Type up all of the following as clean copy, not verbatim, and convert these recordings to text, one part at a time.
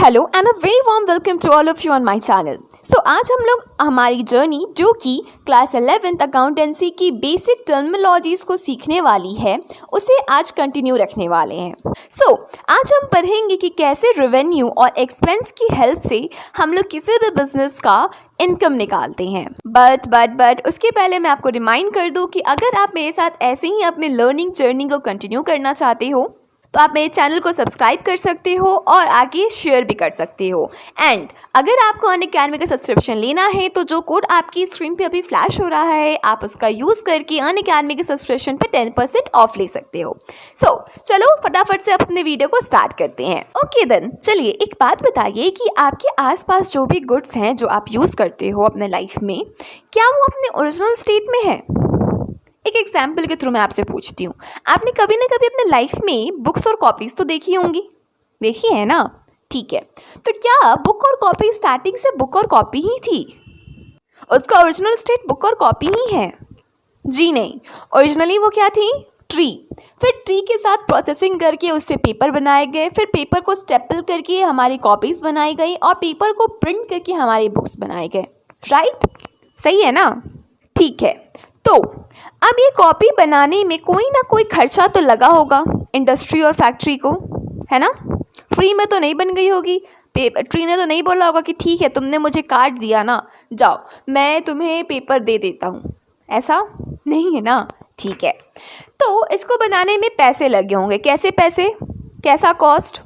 Hello and a very warm welcome to all of you on my channel. So आज हम लोग हमारी journey जो कि क्लास 11th अकाउंटेंसी की बेसिक टर्मिनोलॉजीज़ को सीखने वाली है उसे आज कंटिन्यू रखने वाले हैं। सो आज हम पढ़ेंगे कि कैसे रेवेन्यू और एक्सपेंस की हेल्प से हम लोग किसी भी बिजनेस का इनकम निकालते हैं। बट उसके पहले मैं आपको रिमाइंड कर दूं कि अगर आप मेरे साथ ऐसे ही अपने लर्निंग जर्नी को कंटिन्यू करना चाहते हो तो आप मेरे चैनल को सब्सक्राइब कर सकते हो और आगे शेयर भी कर सकते हो। एंड अगर आपको अनअकैडमी का सब्सक्रिप्शन लेना है तो जो कोड आपकी स्क्रीन पे अभी फ्लैश हो रहा है आप उसका यूज़ करके अनअकैडमी के सब्सक्रिप्शन पे 10% ऑफ ले सकते हो। सो चलो फटाफट से अपने वीडियो को स्टार्ट करते हैं। ओके देन चलिए एक बात बताइए कि आपके आसपास जो भी गुड्स हैं जो आप यूज़ करते हो अपने लाइफ में, क्या वो अपने ओरिजिनल स्टेट में है? एक एग्जाम्पल के थ्रू मैं आपसे पूछती हूँ, आपने कभी ना कभी अपने लाइफ में बुक्स और कॉपीज़ तो देखी होंगी, देखी है ना? ठीक है, तो क्या बुक और कॉपी स्टार्टिंग से बुक और कॉपी ही थी? उसका ओरिजिनल स्टेट बुक और कॉपी ही है? जी नहीं, ओरिजिनली वो क्या थी? ट्री। फिर ट्री के साथ प्रोसेसिंग करके उससे पेपर बनाए गए, फिर पेपर को स्टेपल करके हमारी कॉपीज़ बनाई गई और पेपर को प्रिंट करके हमारी बुक्स बनाए गए। राइट, सही है ना? ठीक है, तो अब ये कॉपी बनाने में कोई ना कोई खर्चा तो लगा होगा इंडस्ट्री और फैक्ट्री को, है ना? फ्री में तो नहीं बन गई होगी। ट्री ने तो नहीं बोला होगा कि ठीक है तुमने मुझे काट दिया ना, जाओ मैं तुम्हें पेपर दे देता हूँ, ऐसा नहीं है ना? ठीक है, तो इसको बनाने में पैसे लगे होंगे। कैसे पैसे, कैसा कॉस्ट?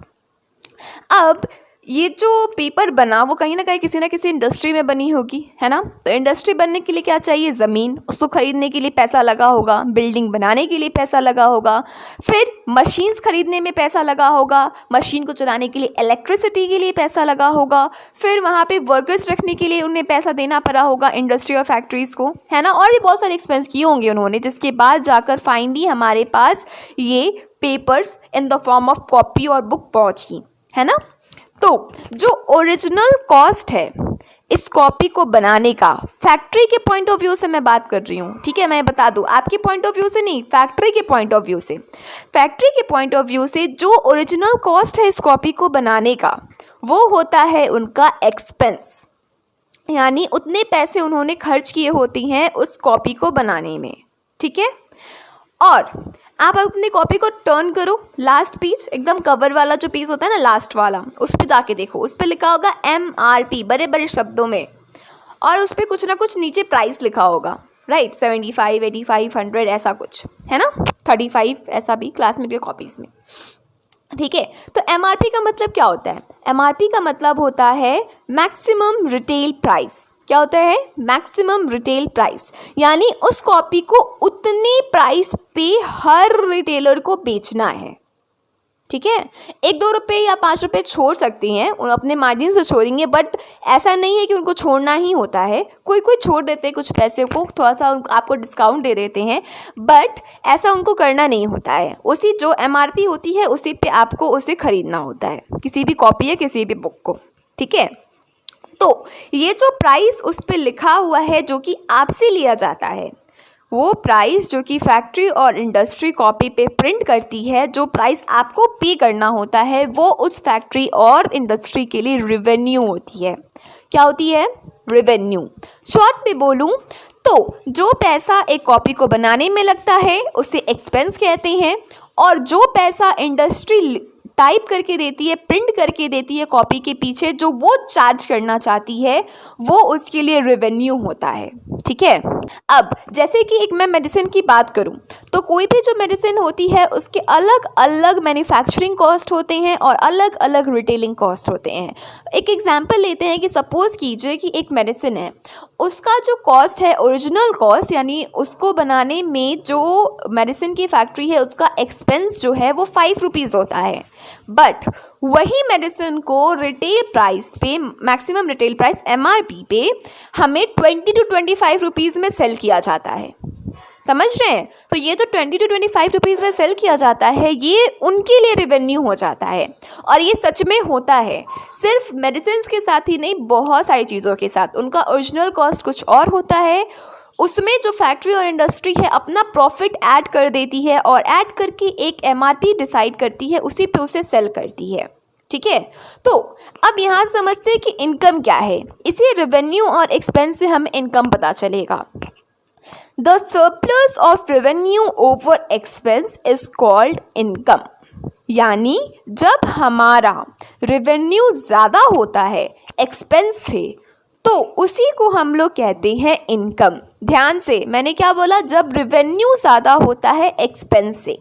अब ये जो पेपर बना वो कहीं ना कहीं किसी ना किसी इंडस्ट्री में बनी होगी, है ना? तो इंडस्ट्री बनने के लिए क्या चाहिए? ज़मीन, उसको ख़रीदने के लिए पैसा लगा होगा, बिल्डिंग बनाने के लिए पैसा लगा होगा, फिर मशीन्स खरीदने में पैसा लगा होगा, मशीन को चलाने के लिए इलेक्ट्रिसिटी के लिए पैसा लगा होगा, फिर वहाँ पे वर्कर्स रखने के लिए उन्हें पैसा देना पड़ा होगा इंडस्ट्री और फैक्ट्रीज़ को, है ना? और भी बहुत सारे एक्सपेंस किए होंगे उन्होंने, जिसके बाद जाकर फाइनली हमारे पास ये papers in the form of copy और बुक पहुँची, है ना? तो जो ओरिजिनल कॉस्ट है इस कॉपी को बनाने का, फैक्ट्री के पॉइंट ऑफ व्यू से मैं बात कर रही हूँ, ठीक है? मैं बता दूँ, आपके पॉइंट ऑफ व्यू से नहीं, फैक्ट्री के पॉइंट ऑफ व्यू से। फैक्ट्री के पॉइंट ऑफ व्यू से जो ओरिजिनल कॉस्ट है इस कॉपी को बनाने का वो होता है उनका एक्सपेंस, यानी उतने पैसे उन्होंने खर्च किए होते हैं उस कॉपी को बनाने में, ठीक है? और आप अपनी कॉपी को टर्न करो, लास्ट पेज, एकदम कवर वाला जो पेज होता है ना, लास्ट वाला, उस पर जाके देखो, उस पर लिखा होगा MRP बड़े बड़े शब्दों में, और उस पर कुछ ना कुछ नीचे प्राइस लिखा होगा, राइट? 75, 85, 100 ऐसा कुछ, है ना? 35 ऐसा भी क्लासमेट के कॉपीज़ में, ठीक है? तो MRP का मतलब क्या होता है? MRP का मतलब होता है मैक्सिमम रिटेल प्राइस। क्या होता है? मैक्सिमम रिटेल प्राइस, यानी उस कॉपी को उतने प्राइस पे हर रिटेलर को बेचना है, ठीक है? 1-2 रुपये या 5 रुपये छोड़ सकते हैं, अपने मार्जिन से छोड़ेंगे, बट ऐसा नहीं है कि उनको छोड़ना ही होता है। कोई कोई छोड़ देते हैं कुछ पैसे को, थोड़ा सा आपको डिस्काउंट दे देते हैं, बट ऐसा उनको करना नहीं होता है। उसी जो MRP होती है उसी पे आपको उसे ख़रीदना होता है, किसी भी कॉपी या किसी भी बुक को, ठीक है? तो ये जो प्राइस उस पर लिखा हुआ है जो कि आपसे लिया जाता है, वो प्राइस जो कि फैक्ट्री और इंडस्ट्री कॉपी पे प्रिंट करती है, जो प्राइस आपको पे करना होता है, वो उस फैक्ट्री और इंडस्ट्री के लिए रेवेन्यू होती है। क्या होती है? रेवेन्यू। शॉर्ट में बोलूँ तो जो पैसा एक कॉपी को बनाने में लगता है उसे एक्सपेंस कहते हैं, और जो पैसा इंडस्ट्री टाइप करके देती है, प्रिंट करके देती है कॉपी के पीछे, जो वो चार्ज करना चाहती है, वो उसके लिए रेवेन्यू होता है, ठीक है? अब जैसे कि एक मैं मेडिसिन की बात करूं तो कोई भी जो मेडिसिन होती है उसके अलग अलग मैन्युफैक्चरिंग कॉस्ट होते हैं और अलग अलग रिटेलिंग कॉस्ट होते हैं। एक एग्जांपल लेते हैं कि सपोज़ कीजिए कि एक मेडिसिन है, उसका जो कॉस्ट है ओरिजिनल कॉस्ट, यानी उसको बनाने में जो मेडिसिन की फैक्ट्री है उसका एक्सपेंस जो है वो 5 रुपीज़ होता है, बट वही मेडिसिन को रिटेल प्राइस पे, मैक्सिमम रिटेल प्राइस MRP पे हमें 20 to 25 रुपीज़ में सेल किया जाता है। समझ रहे हैं? तो ये जो 20 to 25 रुपीज़ में सेल किया जाता है ये उनके लिए रेवेन्यू हो जाता है, और ये सच में होता है। सिर्फ मेडिसिन के साथ ही नहीं, बहुत सारी चीज़ों के साथ उनका ओरिजिनल कॉस्ट कुछ और होता है, उसमें जो फैक्ट्री और इंडस्ट्री है अपना प्रॉफिट ऐड कर देती है और ऐड करके एक MRP डिसाइड करती है, उसी पे उसे सेल करती है, ठीक है। तो अब यहाँ समझते हैं कि इनकम क्या है। इसी रेवेन्यू और एक्सपेंस से हमें इनकम पता चलेगा। The surplus of revenue over expense is called income. यानी जब हमारा रेवेन्यू ज़्यादा होता है एक्सपेंस से तो उसी को हम लोग कहते हैं इनकम। ध्यान से, मैंने क्या बोला, जब रेवेन्यू ज़्यादा होता है एक्सपेंस से।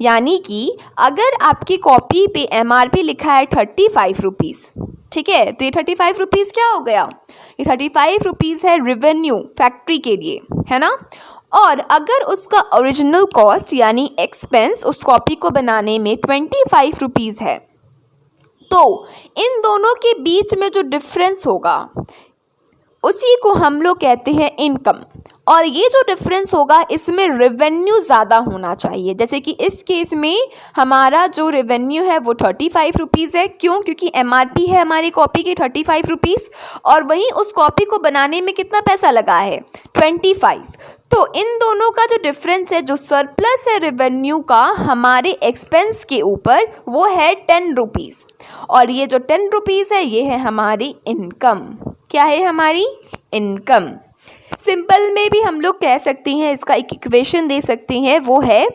यानी कि अगर आपकी कॉपी पे MRP लिखा है 35 रुपीज़, ठीक है, तो ये 35 रुपीज़ क्या हो गया, ये 35 रुपीज़ है रेवेन्यू फैक्ट्री के लिए, है ना। और अगर उसका ओरिजिनल कॉस्ट यानी एक्सपेंस उस कॉपी को बनाने में 25 रुपीज़ है, तो इन दोनों के बीच में जो डिफरेंस होगा उसी को हम लोग कहते हैं इनकम। और ये जो डिफरेंस होगा इसमें रेवेन्यू ज़्यादा होना चाहिए। जैसे कि इस केस में हमारा जो रेवेन्यू है वो 35 रुपीज़ है। क्यों? क्योंकि MRP है हमारी कॉपी की 35 रुपीज़, और वहीं उस कॉपी को बनाने में कितना पैसा लगा है, 25। तो इन दोनों का जो डिफरेंस है, जो सरप्लस है रेवेन्यू का हमारे एक्सपेंस के ऊपर, वो है 10 रुपीज़। और ये जो 10 रुपीज़ है ये है हमारी इनकम। क्या है हमारी इनकम। सिंपल में भी हम लोग कह सकते हैं, इसका एक इक्वेशन दे सकते हैं, वो है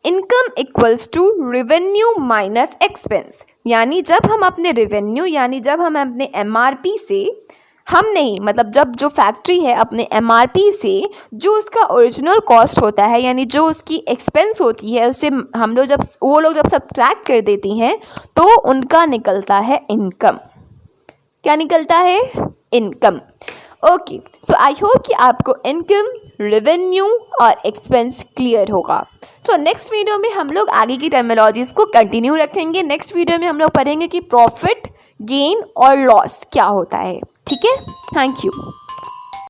income equals to revenue minus expense. यानी जब हम अपने रेवेन्यू यानी जब हम अपने MRP से, हम नहीं मतलब जब जो फैक्ट्री है अपने MRP से जो उसका ओरिजिनल कॉस्ट होता है यानी जो उसकी एक्सपेंस होती है उससे हम लोग वो लोग जब सब्ट्रैक्ट कर देती हैं तो उनका निकलता है इनकम। क्या निकलता है, income. Okay, so I hope कि आपको इनकम, रेवेन्यू और एक्सपेंस क्लियर होगा। सो नेक्स्ट वीडियो में हम लोग आगे की टर्मिनोलॉजीज को कंटिन्यू रखेंगे। नेक्स्ट वीडियो में हम लोग पढ़ेंगे कि प्रॉफिट, गेन और लॉस क्या होता है। ठीक है, थैंक यू।